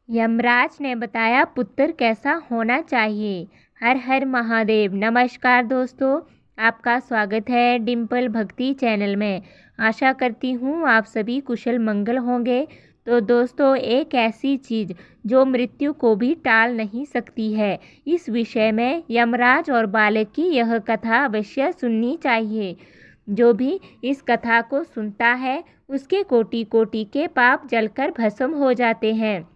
यमराज ने बताया पुत्र कैसा होना चाहिए। हर हर महादेव। नमस्कार दोस्तों, आपका स्वागत है डिम्पल भक्ति चैनल में। आशा करती हूँ आप सभी कुशल मंगल होंगे। तो दोस्तों, एक ऐसी चीज़ जो मृत्यु को भी टाल नहीं सकती है, इस विषय में यमराज और बालक की यह कथा अवश्य सुननी चाहिए। जो भी इस कथा को सुनता है उसके कोटि कोटि के पाप जलकर भस्म हो जाते हैं।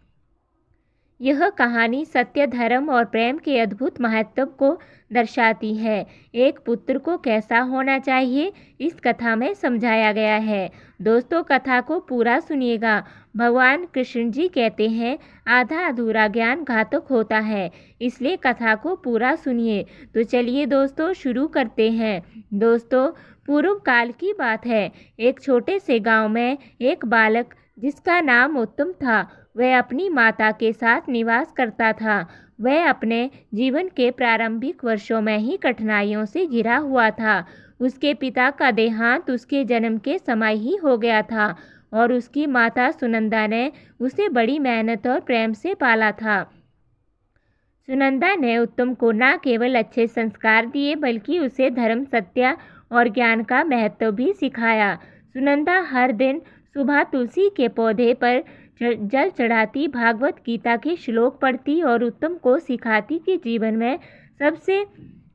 यह कहानी सत्य, धर्म और प्रेम के अद्भुत महत्व को दर्शाती है। एक पुत्र को कैसा होना चाहिए, इस कथा में समझाया गया है। दोस्तों, कथा को पूरा सुनिएगा। भगवान कृष्ण जी कहते हैं, आधा अधूरा ज्ञान घातक होता है, इसलिए कथा को पूरा सुनिए। तो चलिए दोस्तों, शुरू करते हैं। दोस्तों, पूर्व काल की बात है। एक छोटे से गांव में एक बालक जिसका नाम उत्तम था, वह अपनी माता के साथ निवास करता था। वह अपने जीवन के प्रारंभिक वर्षों में ही कठिनाइयों से घिरा हुआ था। उसके पिता का देहांत उसके जन्म के समय ही हो गया था और उसकी माता सुनंदा ने उसे बड़ी मेहनत और प्रेम से पाला था। सुनंदा ने उत्तम को न केवल अच्छे संस्कार दिए बल्कि उसे धर्म, सत्य और ज्ञान का महत्व भी सिखाया। सुनंदा हर दिन सुबह तुलसी के पौधे पर जल चढ़ाती, भागवत गीता के श्लोक पढ़ती और उत्तम को सिखाती कि जीवन में सबसे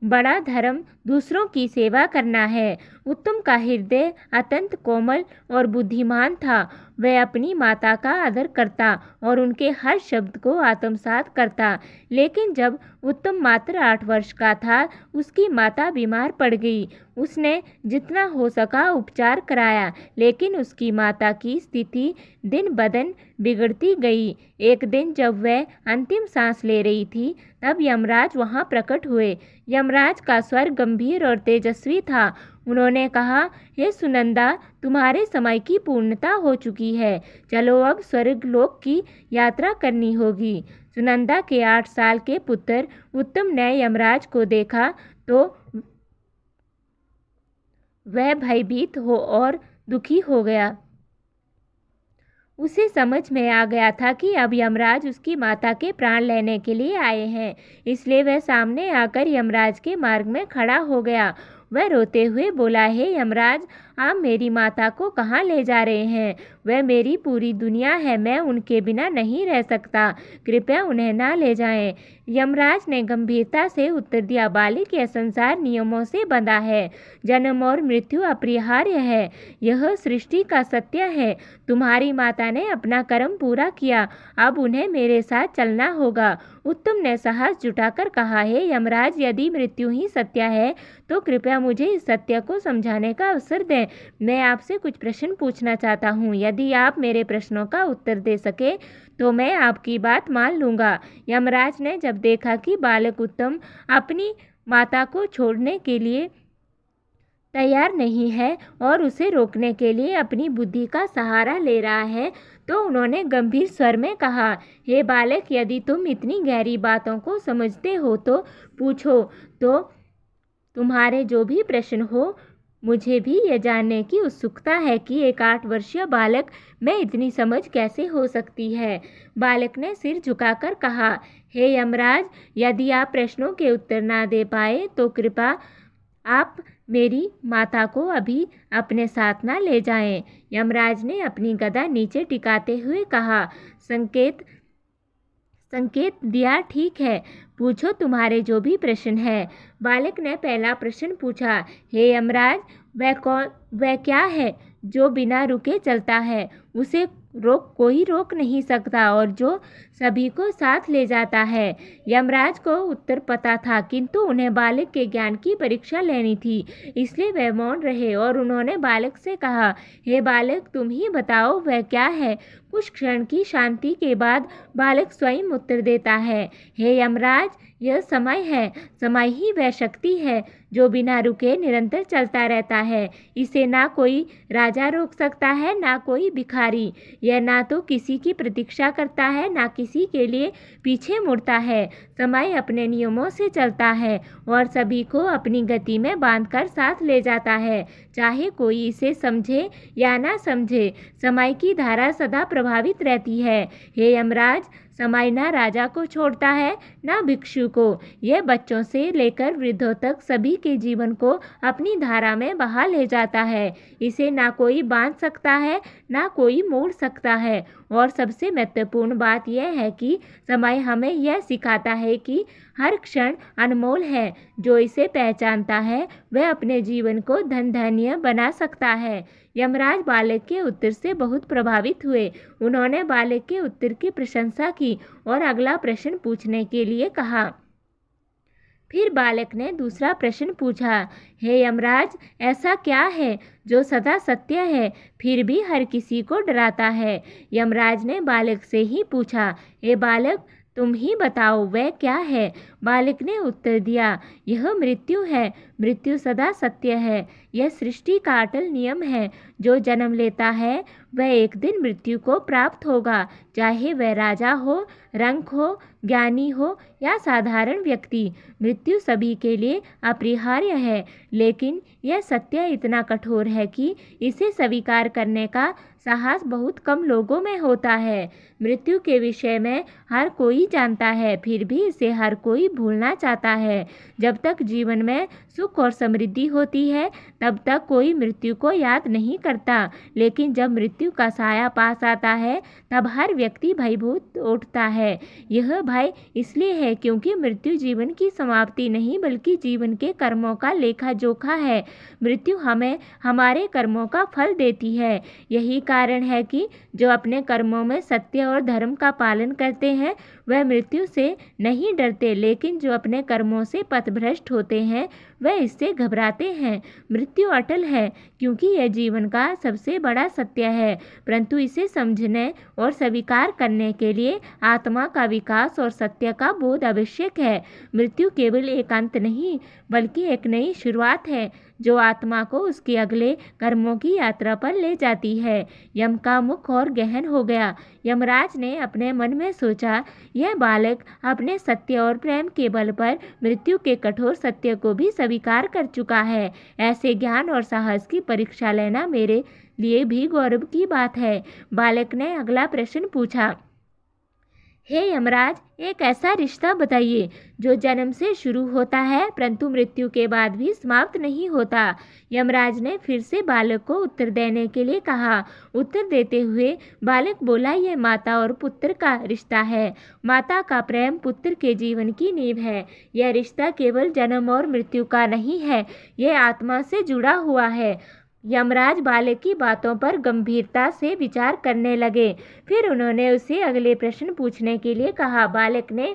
बड़ा धर्म दूसरों की सेवा करना है। उत्तम का हृदय अत्यंत कोमल और बुद्धिमान था। वह अपनी माता का आदर करता और उनके हर शब्द को आत्मसात करता। लेकिन जब उत्तम मात्र 8 वर्ष का था, उसकी माता बीमार पड़ गई। उसने जितना हो सका उपचार कराया, लेकिन उसकी माता की स्थिति दिन ब दिन बिगड़ती गई। एक दिन जब वह अंतिम सांस ले रही थी, तब यमराज वहां प्रकट हुए। यमराज का स्वर गंभीर और तेजस्वी था। उन्होंने कहा, हे सुनंदा, तुम्हारे समय की पूर्णता हो चुकी है। चलो अब स्वर्गलोक की यात्रा करनी होगी। सुनंदा के 8 साल के पुत्र उत्तम ने यमराज को देखा तो वह भयभीत हो और दुखी हो गया। उसे समझ में आ गया था कि अब यमराज उसकी माता के प्राण लेने के लिए आए हैं, इसलिए वह सामने आकर यमराज के मार्ग में खड़ा हो गया। वह रोते हुए बोला, हे यमराज, आप मेरी माता को कहाँ ले जा रहे हैं? वह मेरी पूरी दुनिया है, मैं उनके बिना नहीं रह सकता, कृपया उन्हें ना ले जाएं। यमराज ने गंभीरता से उत्तर दिया, बालिक, यह संसार नियमों से बंधा है। जन्म और मृत्यु अपरिहार्य है, यह सृष्टि का सत्य है। तुम्हारी माता ने अपना कर्म पूरा किया, अब उन्हें मेरे साथ चलना होगा। उत्तम ने साहस जुटाकर कहा, हे यमराज, यदि मृत्यु ही सत्य है तो कृपया मुझे इस सत्य को समझाने का अवसर दें। मैं आपसे कुछ प्रश्न पूछना चाहता हूँ। यदि आप मेरे प्रश्नों का उत्तर दे सके तो मैं आपकी बात मान लूँगा। यमराज ने जब देखा कि बालक उत्तम अपनी माता को छोड़ने के लिए तैयार नहीं है और उसे रोकने के लिए अपनी बुद्धि का सहारा ले रहा है, तो उन्होंने गंभीर स्वर में कहा, हे बालक, यदि तुम इतनी गहरी बातों को समझते हो तो पूछो। तो तुम्हारे जो भी प्रश्न हो, मुझे भी ये जानने की उत्सुकता है कि एक 8 वर्षीय बालक में इतनी समझ कैसे हो सकती है। बालक ने सिर झुकाकर कहा, हे यमराज, यदि आप प्रश्नों के उत्तर ना दे पाए तो कृपया आप मेरी माता को अभी अपने साथ ना ले जाएं। यमराज ने अपनी गदा नीचे टिकाते हुए कहा, संकेत दिया, ठीक है, पूछो तुम्हारे जो भी प्रश्न है। बालक ने पहला प्रश्न पूछा, हे यमराज, वह क्या है जो बिना रुके चलता है, उसे कोई रोक नहीं सकता और जो सभी को साथ ले जाता है? यमराज को उत्तर पता था, किंतु उन्हें बालक के ज्ञान की परीक्षा लेनी थी, इसलिए वह मौन रहे और उन्होंने बालक से कहा, हे बालक, तुम ही बताओ वह क्या है। कुछ क्षण की शांति के बाद बालक स्वयं उत्तर देता है, हे यमराज, यह समय है। समय ही वह शक्ति है जो बिना रुके निरंतर चलता रहता है। इसे ना कोई राजा रोक सकता है, ना कोई भिखारी। यह ना तो किसी की प्रतीक्षा करता है, ना किसी के लिए पीछे मुड़ता है। समय अपने नियमों से चलता है और सभी को अपनी गति में बांधकर साथ ले जाता है, चाहे कोई इसे समझे या ना समझे। समय की धारा सदा प्रभावित रहती है। हे यमराज, समय ना राजा को छोड़ता है ना भिक्षु को। यह बच्चों से लेकर वृद्धों तक सभी के जीवन को अपनी धारा में बहा ले जाता है। इसे ना कोई बांध सकता है ना कोई मोड़ सकता है। और सबसे महत्वपूर्ण बात यह है कि समय हमें यह सिखाता है कि हर क्षण अनमोल है। जो इसे पहचानता है वह अपने जीवन को धन्य बना सकता है। यमराज बालक के उत्तर से बहुत प्रभावित हुए। उन्होंने बालक के उत्तर की प्रशंसा की और अगला प्रश्न पूछने के लिए कहा। फिर बालक ने दूसरा प्रश्न पूछा, हे यमराज, ऐसा क्या है जो सदा सत्य है फिर भी हर किसी को डराता है? यमराज ने बालक से ही पूछा, हे बालक, तुम ही बताओ वह क्या है? बालक ने उत्तर दिया, यह मृत्यु है। मृत्यु सदा सत्य है। यह सृष्टि का अटल नियम है। जो जन्म लेता है वह एक दिन मृत्यु को प्राप्त होगा, चाहे वह राजा हो, रंक हो, ज्ञानी हो या साधारण व्यक्ति। मृत्यु सभी के लिए अपरिहार्य है, लेकिन यह सत्य इतना कठोर है कि इसे स्वीकार करने का साहस बहुत कम लोगों में होता है। मृत्यु के विषय में हर कोई जानता है, फिर भी इसे हर कोई भूलना चाहता है। जब तक जीवन में सुख और समृद्धि होती है तब तक कोई मृत्यु को याद नहीं करता, लेकिन जब मृत्यु का साया पास आता है तब हर व्यक्ति भयभीत उठता है। यह भय इसलिए है क्योंकि मृत्यु जीवन की समाप्ति नहीं बल्कि जीवन के कर्मों का लेखा जोखा है। मृत्यु हमें हमारे कर्मों का फल देती है। यही कारण है कि जो अपने कर्मों में सत्य और धर्म का पालन करते हैं वह मृत्यु से नहीं डरते, लेकिन जो अपने कर्मों से पथभ्रष्ट होते हैं वह इससे घबराते हैं। मृत्यु अटल है क्योंकि यह जीवन का सबसे बड़ा सत्य है, परंतु इसे समझने और स्वीकार करने के लिए आत्मा का विकास और सत्य का बोध आवश्यक है। मृत्यु केवल एक अंत नहीं बल्कि एक नई शुरुआत है जो आत्मा को उसके अगले कर्मों की यात्रा पर ले जाती है। यम का मुख और गहन हो गया। यमराज ने अपने मन में सोचा, यह बालक अपने सत्य और प्रेम के बल पर मृत्यु के कठोर सत्य को भी स्वीकार कर चुका है। ऐसे ज्ञान और साहस की परीक्षा लेना मेरे लिए भी गौरव की बात है। बालक ने अगला प्रश्न पूछा, हे यमराज, एक ऐसा रिश्ता बताइए जो जन्म से शुरू होता है परंतु मृत्यु के बाद भी समाप्त नहीं होता। यमराज ने फिर से बालक को उत्तर देने के लिए कहा। उत्तर देते हुए बालक बोला, यह माता और पुत्र का रिश्ता है। माता का प्रेम पुत्र के जीवन की नींव है। यह रिश्ता केवल जन्म और मृत्यु का नहीं है, यह आत्मा से जुड़ा हुआ है। यमराज बालक की बातों पर गंभीरता से विचार करने लगे। फिर उन्होंने उसे अगले प्रश्न पूछने के लिए कहा। बालक ने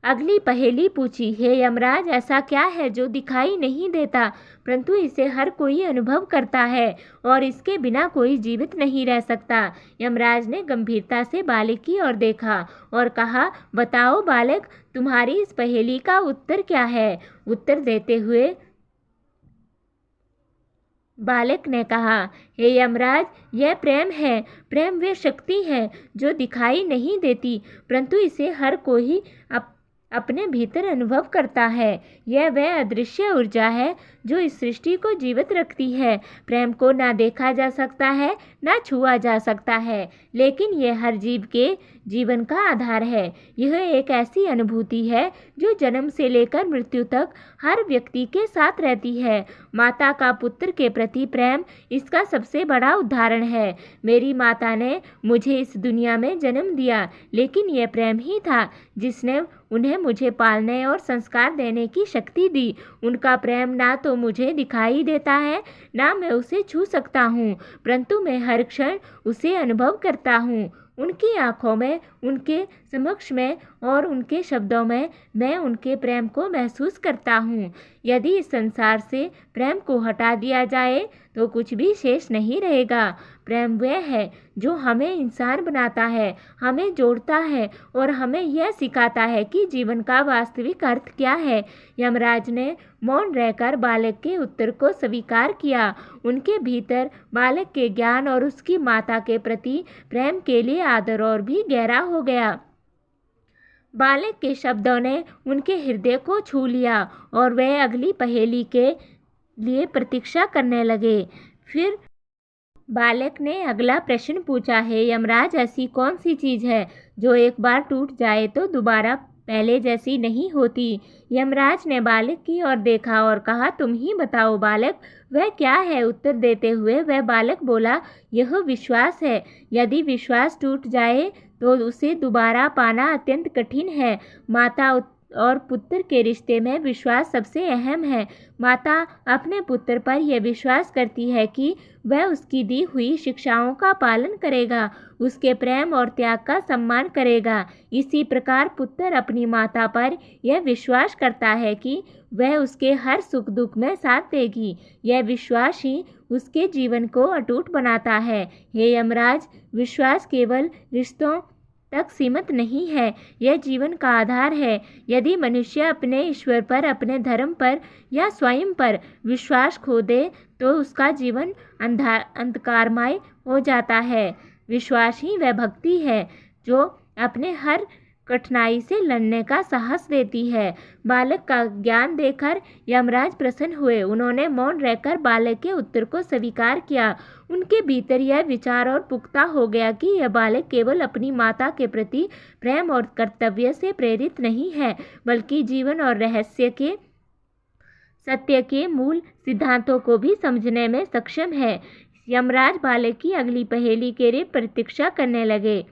अगली पहेली पूछी, हे यमराज, ऐसा क्या है जो दिखाई नहीं देता परंतु इसे हर कोई अनुभव करता है और इसके बिना कोई जीवित नहीं रह सकता? यमराज ने गंभीरता से बालक की ओर देखा और कहा, बताओ बालक, तुम्हारी इस पहेली का उत्तर क्या है? उत्तर देते हुए बालक ने कहा, हे यमराज, यह प्रेम है। प्रेम वह शक्ति है जो दिखाई नहीं देती परंतु इसे हर कोई अपने भीतर अनुभव करता है। यह वह अदृश्य ऊर्जा है जो इस सृष्टि को जीवित रखती है। प्रेम को ना देखा जा सकता है ना छुआ जा सकता है, लेकिन यह हर जीव के जीवन का आधार है। यह एक ऐसी अनुभूति है जो जन्म से लेकर मृत्यु तक हर व्यक्ति के साथ रहती है। माता का पुत्र के प्रति प्रेम इसका सबसे बड़ा उदाहरण है। मेरी माता ने मुझे इस दुनिया में जन्म दिया, लेकिन यह प्रेम ही था जिसने उन्हें मुझे पालने और संस्कार देने की शक्ति दी। उनका प्रेम ना तो मुझे दिखाई देता है ना मैं उसे छू सकता हूँ, परंतु मैं हर क्षण उसे अनुभव करता हूँ। उनकी आँखों में, उनके समक्ष में और उनके शब्दों में मैं उनके प्रेम को महसूस करता हूँ। यदि इस संसार से प्रेम को हटा दिया जाए तो कुछ भी शेष नहीं रहेगा। प्रेम वह है जो हमें इंसान बनाता है, हमें जोड़ता है और हमें यह सिखाता है कि जीवन का वास्तविक अर्थ क्या है। यमराज ने मौन रहकर बालक के उत्तर को स्वीकार किया। उनके भीतर बालक के ज्ञान और उसकी माता के प्रति प्रेम के लिए आदर और भी गहरा हो गया। बालक के शब्दों ने उनके हृदय को छू लिया और वह अगली पहेली के लिए प्रतीक्षा करने लगे। फिर बालक ने अगला प्रश्न पूछा, है यमराज, ऐसी कौन सी चीज़ है जो एक बार टूट जाए तो दोबारा पहले जैसी नहीं होती। यमराज ने बालक की ओर देखा और कहा, तुम ही बताओ बालक, वह क्या है। उत्तर देते हुए वह बालक बोला, यह विश्वास है। यदि विश्वास टूट जाए तो उसे दोबारा पाना अत्यंत कठिन है। माता और पुत्र के रिश्ते में विश्वास सबसे अहम है। माता अपने पुत्र पर यह विश्वास करती है कि वह उसकी दी हुई शिक्षाओं का पालन करेगा, उसके प्रेम और त्याग का सम्मान करेगा। इसी प्रकार पुत्र अपनी माता पर यह विश्वास करता है कि वह उसके हर सुख दुख में साथ देगी। यह विश्वास ही उसके जीवन को अटूट बनाता है। हे यमराज, विश्वास केवल रिश्तों तक सीमित नहीं है, यह जीवन का आधार है। यदि मनुष्य अपने ईश्वर पर, अपने धर्म पर या स्वयं पर विश्वास खो दे तो उसका जीवन अंधकारमय हो जाता है। विश्वास ही वह भक्ति है जो अपने हर कठिनाई से लड़ने का साहस देती है। बालक का ज्ञान देखकर यमराज प्रसन्न हुए। उन्होंने मौन रहकर बालक के उत्तर को स्वीकार किया। उनके भीतर यह विचार और पुख्ता हो गया कि यह बालक केवल अपनी माता के प्रति प्रेम और कर्तव्य से प्रेरित नहीं है, बल्कि जीवन और रहस्य के सत्य के मूल सिद्धांतों को भी समझने में सक्षम है। यमराज बालक की अगली पहेली के लिए प्रतीक्षा करने लगे।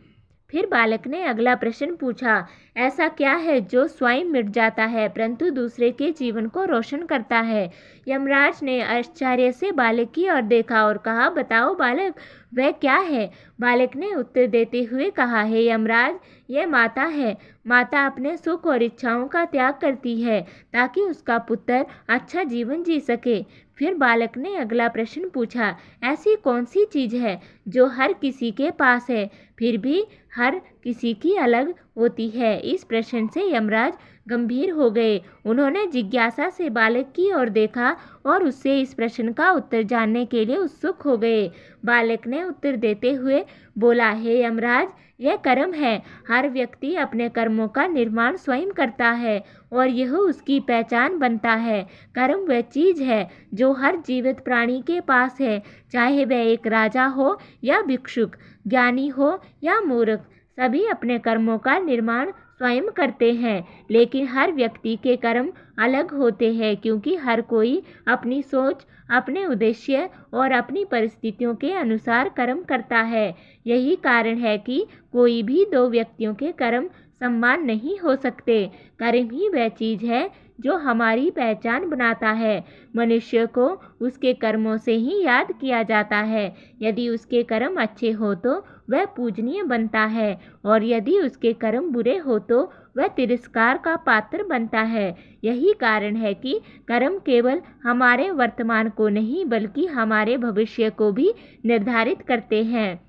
फिर बालक ने अगला प्रश्न पूछा, ऐसा क्या है जो स्वयं मिट जाता है परंतु दूसरे के जीवन को रोशन करता है। यमराज ने आश्चर्य से बालक की ओर देखा और कहा, बताओ बालक, वह क्या है। बालक ने उत्तर देते हुए कहा, हे यमराज, यह माता है। माता अपने सुख और इच्छाओं का त्याग करती है ताकि उसका पुत्र अच्छा जीवन जी सके। फिर बालक ने अगला प्रश्न पूछा, ऐसी कौन सी चीज़ है जो हर किसी के पास है फिर भी हर किसी की अलग होती है। इस प्रश्न से यमराज गंभीर हो गए। उन्होंने जिज्ञासा से बालक की ओर देखा और उससे इस प्रश्न का उत्तर जानने के लिए उत्सुक हो गए। बालक ने उत्तर देते हुए बोला, हे यमराज, यह कर्म है। हर व्यक्ति अपने कर्मों का निर्माण स्वयं करता है और यह उसकी पहचान बनता है। कर्म वह चीज़ है जो हर जीवित प्राणी के पास है, चाहे वह एक राजा हो या भिक्षुक, ज्ञानी हो या मूर्ख। सभी अपने कर्मों का निर्माण स्वयं करते हैं, लेकिन हर व्यक्ति के कर्म अलग होते हैं क्योंकि हर कोई अपनी सोच, अपने उद्देश्य और अपनी परिस्थितियों के अनुसार कर्म करता है। यही कारण है कि कोई भी दो व्यक्तियों के कर्म समान नहीं हो सकते। कर्म ही वह चीज़ है जो हमारी पहचान बनाता है। मनुष्य को उसके कर्मों से ही याद किया जाता है। यदि उसके कर्म अच्छे हो तो वह पूजनीय बनता है और यदि उसके कर्म बुरे हो तो वह तिरस्कार का पात्र बनता है। यही कारण है कि कर्म केवल हमारे वर्तमान को नहीं बल्कि हमारे भविष्य को भी निर्धारित करते हैं।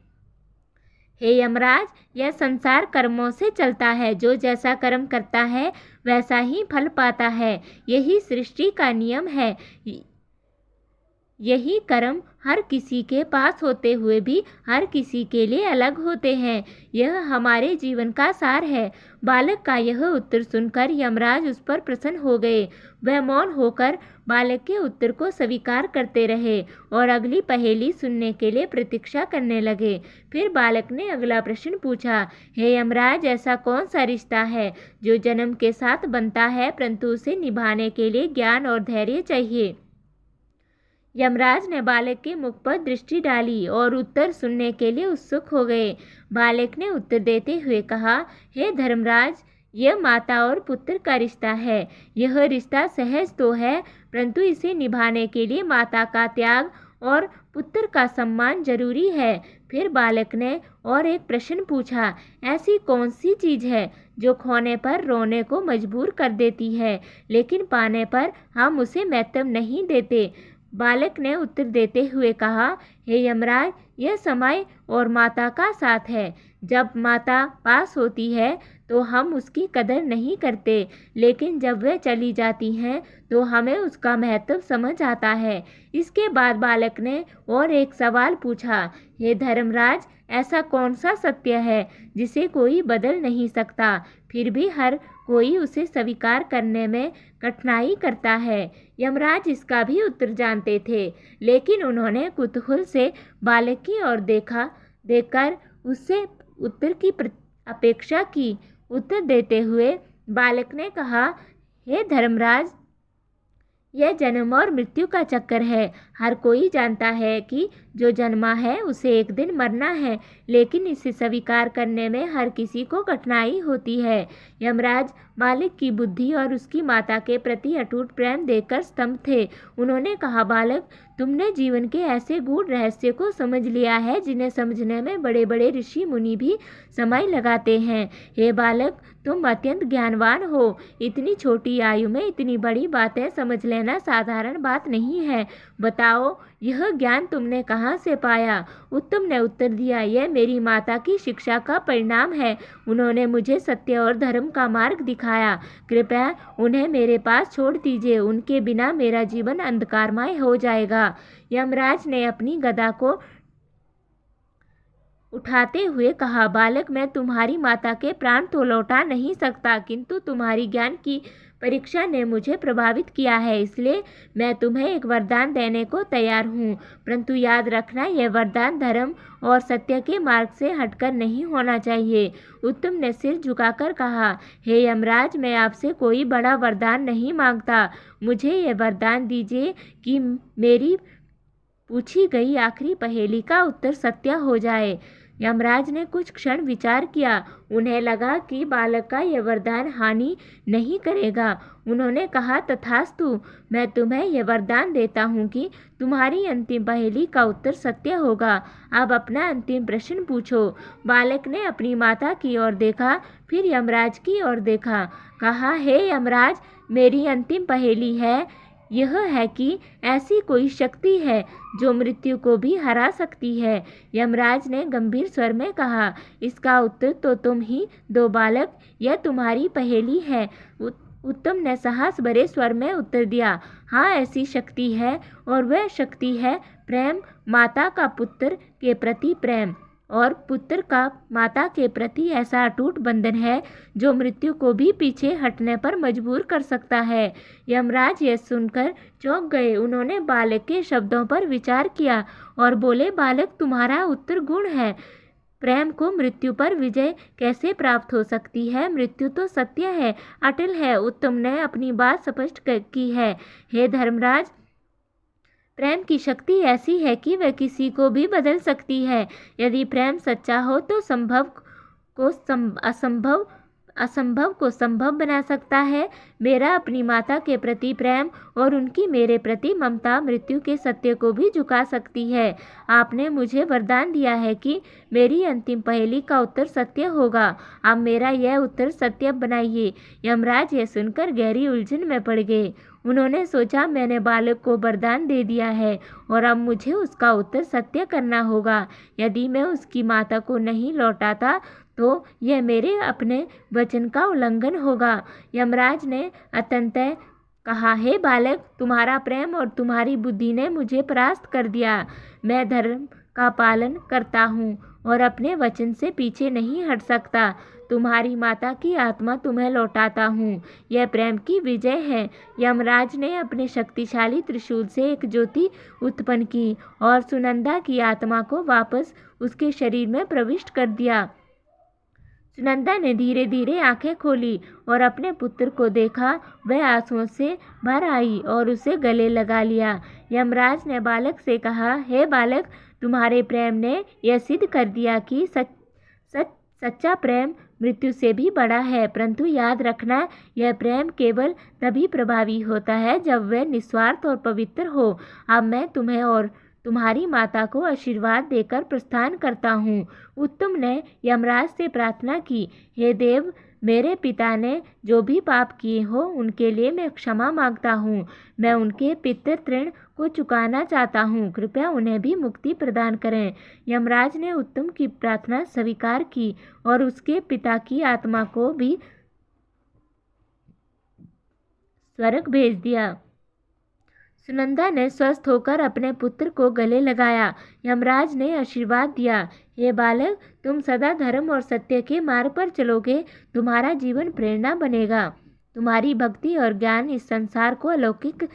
हे यमराज, यह संसार कर्मों से चलता है। जो जैसा कर्म करता है वैसा ही फल पाता है। यही सृष्टि का नियम है। यही कर्म हर किसी के पास होते हुए भी हर किसी के लिए अलग होते हैं। यह हमारे जीवन का सार है। बालक का यह उत्तर सुनकर यमराज उस पर प्रसन्न हो गए। वह मौन होकर बालक के उत्तर को स्वीकार करते रहे और अगली पहेली सुनने के लिए प्रतीक्षा करने लगे। फिर बालक ने अगला प्रश्न पूछा, हे यमराज, ऐसा कौन सा रिश्ता है जो जन्म के साथ बनता है परंतु उसे निभाने के लिए ज्ञान और धैर्य चाहिए। यमराज ने बालक के मुख पर दृष्टि डाली और उत्तर सुनने के लिए उत्सुक हो गए। बालक ने उत्तर देते हुए कहा, हे धर्मराज, यह माता और पुत्र का रिश्ता है। यह रिश्ता सहज तो है परंतु इसे निभाने के लिए माता का त्याग और पुत्र का सम्मान जरूरी है। फिर बालक ने और एक प्रश्न पूछा, ऐसी कौन सी चीज़ है जो खोने पर रोने को मजबूर कर देती है लेकिन पाने पर हम उसे महत्व नहीं देते। बालक ने उत्तर देते हुए कहा, हे यमराज, यह समय और माता का साथ है। जब माता पास होती है तो हम उसकी कदर नहीं करते, लेकिन जब वह चली जाती हैं तो हमें उसका महत्व समझ आता है। इसके बाद बालक ने और एक सवाल पूछा, हे धर्मराज, ऐसा कौन सा सत्य है जिसे कोई बदल नहीं सकता, फिर भी हर कोई उसे स्वीकार करने में कठिनाई करता है। यमराज इसका भी उत्तर जानते थे, लेकिन उन्होंने कुतूहल से बालक की ओर देखकर उससे उत्तर की अपेक्षा की। उत्तर देते हुए बालक ने कहा, हे धर्मराज, यह जन्म और मृत्यु का चक्कर है। हर कोई जानता है कि जो जन्मा है उसे एक दिन मरना है, लेकिन इसे स्वीकार करने में हर किसी को कठिनाई होती है। यमराज बालक की बुद्धि और उसकी माता के प्रति अटूट प्रेम देखकर स्तंभ थे। उन्होंने कहा, बालक, तुमने जीवन के ऐसे गूढ़ रहस्य को समझ लिया है जिन्हें समझने में बड़े बड़े ऋषि मुनि भी समय लगाते हैं। हे बालक, तुम अत्यंत ज्ञानवान हो। इतनी छोटी आयु में इतनी बड़ी बातें समझ लेना साधारण बात नहीं है। बताओ, यह ज्ञान तुमने कहाँ से पाया? उत्तम ने उत्तर दिया, यह मेरी माता की शिक्षा का परिणाम है। उन्होंने मुझे सत्य और धर्म का मार्ग दिखाया। कृपया उन्हें मेरे पास छोड़ दीजिए, उनके बिना मेरा जीवन अंधकारमय हो जाएगा। यमराज ने अपनी गदा को उठाते हुए कहा, बालक, मैं तुम्हारी माता के प्राण तो लौटा नहीं सकता, किंतु तुम्हारी ज्ञान की परीक्षा ने मुझे प्रभावित किया है, इसलिए मैं तुम्हें एक वरदान देने को तैयार हूँ। परंतु याद रखना, यह वरदान धर्म और सत्य के मार्ग से हटकर नहीं होना चाहिए। उत्तम ने सिर झुकाकर कहा, हे यमराज, मैं आपसे कोई बड़ा वरदान नहीं मांगता। मुझे यह वरदान दीजिए कि मेरी पूछी गई आखिरी पहेली का उत्तर सत्य हो जाए। यमराज ने कुछ क्षण विचार किया। उन्हें लगा कि बालक का यह वरदान हानि नहीं करेगा। उन्होंने कहा, तथास्तु, मैं तुम्हें यह वरदान देता हूँ कि तुम्हारी अंतिम पहेली का उत्तर सत्य होगा। अब अपना अंतिम प्रश्न पूछो। बालक ने अपनी माता की ओर देखा, फिर यमराज की ओर देखा। कहा, हे यमराज, मेरी अंतिम पहेली यह है कि ऐसी कोई शक्ति है जो मृत्यु को भी हरा सकती है। यमराज ने गंभीर स्वर में कहा, इसका उत्तर तो तुम ही दो बालक, यह तुम्हारी पहेली है। उत्तम ने साहस भरे स्वर में उत्तर दिया, हाँ, ऐसी शक्ति है, और वह शक्ति है प्रेम। माता का पुत्र के प्रति प्रेम और पुत्र का माता के प्रति ऐसा अटूट बंधन है जो मृत्यु को भी पीछे हटने पर मजबूर कर सकता है। यमराज यह सुनकर चौंक गए। उन्होंने बालक के शब्दों पर विचार किया और बोले, बालक, तुम्हारा उत्तर गुण है। प्रेम को मृत्यु पर विजय कैसे प्राप्त हो सकती है? मृत्यु तो सत्य है, अटल है। उत्तम ने अपनी बात स्पष्ट की है। हे धर्मराज, प्रेम की शक्ति ऐसी है कि वह किसी को भी बदल सकती है। यदि प्रेम सच्चा हो तो असंभव को संभव बना सकता है। मेरा अपनी माता के प्रति प्रेम और उनकी मेरे प्रति ममता मृत्यु के सत्य को भी झुका सकती है। आपने मुझे वरदान दिया है कि मेरी अंतिम पहेली का उत्तर सत्य होगा। अब मेरा यह उत्तर सत्य बनाइए। यमराज यह सुनकर गहरी उलझन में पड़ गए। उन्होंने सोचा, मैंने बालक को वरदान दे दिया है और अब मुझे उसका उत्तर सत्य करना होगा। यदि मैं उसकी माता को नहीं लौटाता तो यह मेरे अपने वचन का उल्लंघन होगा। यमराज ने अतंतः कहा, हे बालक, तुम्हारा प्रेम और तुम्हारी बुद्धि ने मुझे परास्त कर दिया। मैं धर्म का पालन करता हूँ और अपने वचन से पीछे नहीं हट सकता। तुम्हारी माता की आत्मा तुम्हें लौटाता हूँ। यह प्रेम की विजय है। यमराज ने अपने शक्तिशाली त्रिशूल से एक ज्योति उत्पन्न की और सुनंदा की आत्मा को वापस उसके शरीर में प्रविष्ट कर दिया। सुनंदा ने धीरे धीरे आंखें खोली और अपने पुत्र को देखा। वह आंसुओं से भर आई और उसे गले लगा लिया। यमराज ने बालक से कहा, हे बालक, तुम्हारे प्रेम ने यह सिद्ध कर दिया कि सच्चा प्रेम मृत्यु से भी बड़ा है। परंतु याद रखना, यह प्रेम केवल तभी प्रभावी होता है जब वह निस्वार्थ और पवित्र हो। अब मैं तुम्हें और तुम्हारी माता को आशीर्वाद देकर प्रस्थान करता हूँ। उत्तम ने यमराज से प्रार्थना की, हे देव, मेरे पिता ने जो भी पाप किए हो उनके लिए मैं क्षमा मांगता हूँ। मैं उनके पितृ ऋण को चुकाना चाहता हूँ। कृपया उन्हें भी मुक्ति प्रदान करें। यमराज ने उत्तम की प्रार्थना स्वीकार की और उसके पिता की आत्मा को भी स्वर्ग भेज दिया। सुनंदा ने स्वस्थ होकर अपने पुत्र को गले लगाया। यमराज ने आशीर्वाद दिया, हे बालक, तुम सदा धर्म और सत्य के मार्ग पर चलोगे, तुम्हारा जीवन प्रेरणा बनेगा। तुम्हारी भक्ति और ज्ञान इस संसार को अलौकिक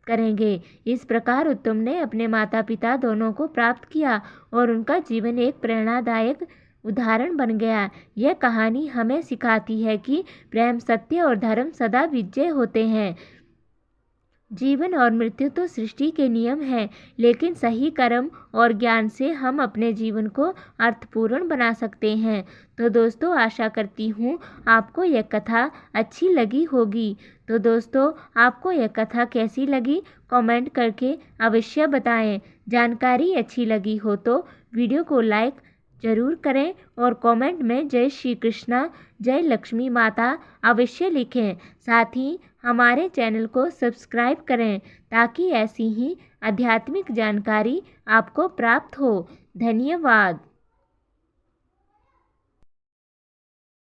करेंगे। इस प्रकार उत्तम ने अपने माता पिता दोनों को प्राप्त किया और उनका जीवन एक प्रेरणादायक उदाहरण बन गया। यह कहानी हमें सिखाती है कि प्रेम, सत्य और धर्म सदा विजय होते हैं। जीवन और मृत्यु तो सृष्टि के नियम हैं, लेकिन सही कर्म और ज्ञान से हम अपने जीवन को अर्थपूर्ण बना सकते हैं। तो दोस्तों, आशा करती हूँ आपको यह कथा अच्छी लगी होगी। तो दोस्तों, आपको यह कथा कैसी लगी कमेंट करके अवश्य बताएं। जानकारी अच्छी लगी हो तो वीडियो को लाइक जरूर करें और कमेंट में जय श्री कृष्णा, जय लक्ष्मी माता अवश्य लिखें। साथ ही हमारे चैनल को सब्सक्राइब करें ताकि ऐसी ही आध्यात्मिक जानकारी आपको प्राप्त हो। धन्यवाद।